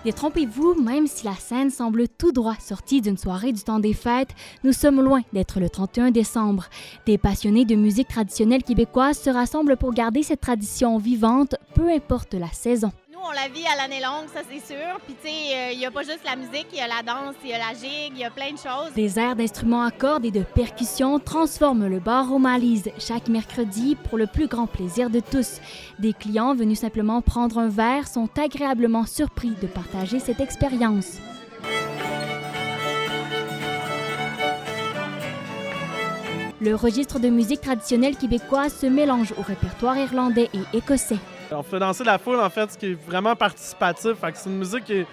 Détrompez-vous, même si la scène semble tout droit sortie d'une soirée du temps des fêtes, nous sommes loin d'être le 31 décembre. Des passionnés de musique traditionnelle québécoise se rassemblent pour garder cette tradition vivante, peu importe la saison. Nous, on la vit à l'année longue, ça c'est sûr. Puis tu sais, il n'y a pas juste la musique, il y a la danse, il y a la gigue, il y a plein de choses. Des airs d'instruments à cordes et de percussions transforment le bar O'Malley's chaque mercredi pour le plus grand plaisir de tous. Des clients venus simplement prendre un verre sont agréablement surpris de partager cette expérience. Le registre de musique traditionnelle québécoise se mélange au répertoire irlandais et écossais. On fait danser la foule, en fait, ce qui est vraiment participatif. Fait que c'est une musique qui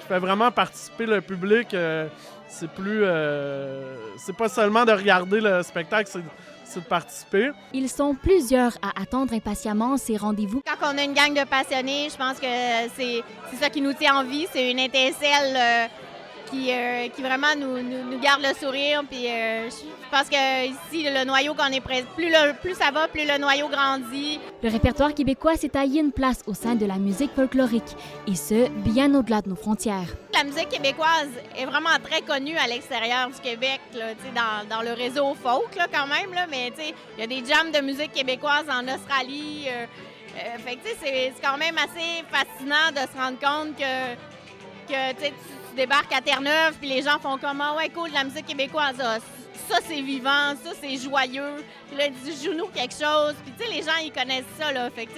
fait vraiment participer le public. C'est plus... c'est pas seulement de regarder le spectacle, c'est de participer. Ils sont plusieurs à attendre impatiemment ces rendez-vous. Quand on a une gang de passionnés, je pense que c'est ça qui nous tient en vie. C'est une étincelle qui vraiment nous garde le sourire. Puis je pense que ici, le noyau qu'on est présent, plus ça va, plus le noyau grandit. Le répertoire québécois s'est taillé une place au sein de la musique folklorique, et ce, bien au-delà de nos frontières. La musique québécoise est vraiment très connue à l'extérieur du Québec, là, dans le réseau folk là, quand même. Là, mais il y a des jams de musique québécoise en Australie. Fait que c'est quand même assez fascinant de se rendre compte que tu débarques à Terre-Neuve puis les gens font comme « Ah ouais, cool, la musique québécoise, ça c'est vivant, ça c'est joyeux. » Puis là, joue-nous quelque chose. Puis tu sais, les gens, ils connaissent ça, là. Fait que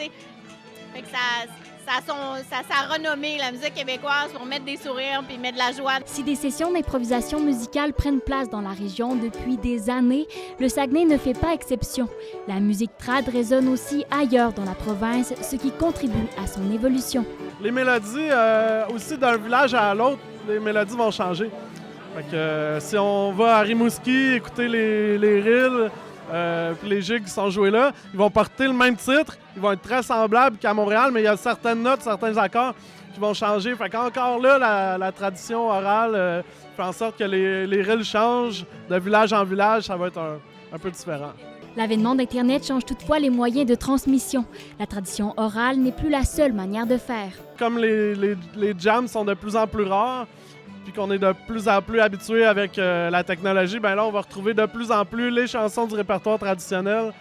ça a sa renommée, la musique québécoise, pour mettre des sourires puis mettre de la joie. Si des sessions d'improvisation musicale prennent place dans la région depuis des années, le Saguenay ne fait pas exception. La musique trad résonne aussi ailleurs dans la province, ce qui contribue à son évolution. Les mélodies, aussi d'un village à l'autre, les mélodies vont changer. Fait que si on va à Rimouski écouter les rilles, puis les gigs qui sont joués là, ils vont porter le même titre, ils vont être très semblables qu'à Montréal, mais il y a certaines notes, certains accords qui vont changer. Fait qu'encore là, la tradition orale fait en sorte que les rilles changent de village en village, ça va être un peu différent. L'avènement d'Internet change toutefois les moyens de transmission. La tradition orale n'est plus la seule manière de faire. Comme les jams sont de plus en plus rares, puis qu'on est de plus en plus habitué avec la technologie, bien là, on va retrouver de plus en plus les chansons du répertoire traditionnel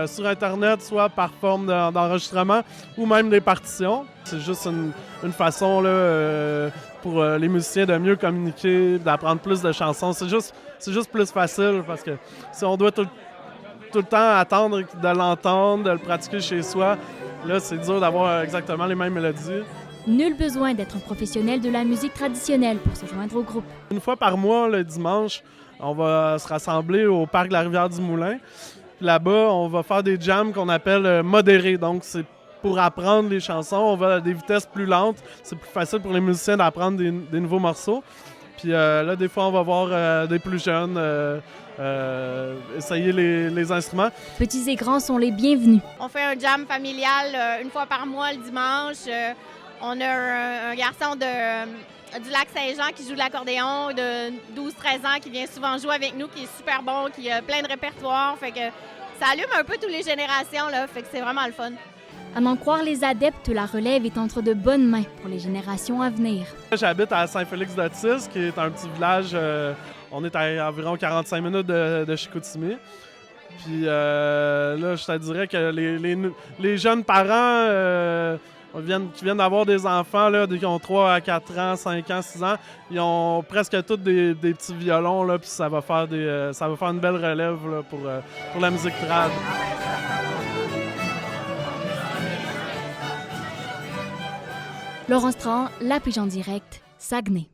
sur Internet, soit par forme d'enregistrement ou même des partitions. C'est juste une façon là, pour les musiciens de mieux communiquer, d'apprendre plus de chansons. C'est juste plus facile parce que si on doit tout le temps attendre de l'entendre, de le pratiquer chez soi, là, c'est dur d'avoir exactement les mêmes mélodies. Nul besoin d'être un professionnel de la musique traditionnelle pour se joindre au groupe. Une fois par mois, le dimanche, on va se rassembler au parc de la Rivière-du-Moulin. Là-bas, on va faire des jams qu'on appelle modérés. Donc, c'est pour apprendre les chansons. On va à des vitesses plus lentes. C'est plus facile pour les musiciens d'apprendre des nouveaux morceaux. Puis là, des fois, on va voir des plus jeunes essayer les instruments. Petits et grands sont les bienvenus. On fait un jam familial une fois par mois le dimanche. On a un garçon du Lac-Saint-Jean qui joue de l'accordéon de 12-13 ans qui vient souvent jouer avec nous, qui est super bon, qui a plein de répertoires. Fait que ça allume un peu toutes les générations, là, fait que c'est vraiment le fun. À n'en croire les adeptes, la relève est entre de bonnes mains pour les générations à venir. J'habite à Saint-Félix-d'Otis, qui est un petit village, on est à environ 45 minutes de Chicoutimi. Puis là, je te dirais que les jeunes parents qui viennent d'avoir des enfants, là, qui ont 3 à 4 ans, 5 ans, 6 ans, ils ont presque tous des petits violons, là, puis ça va faire une belle relève là, pour la musique trad. Laurence Tran, La Pige en direct, Saguenay.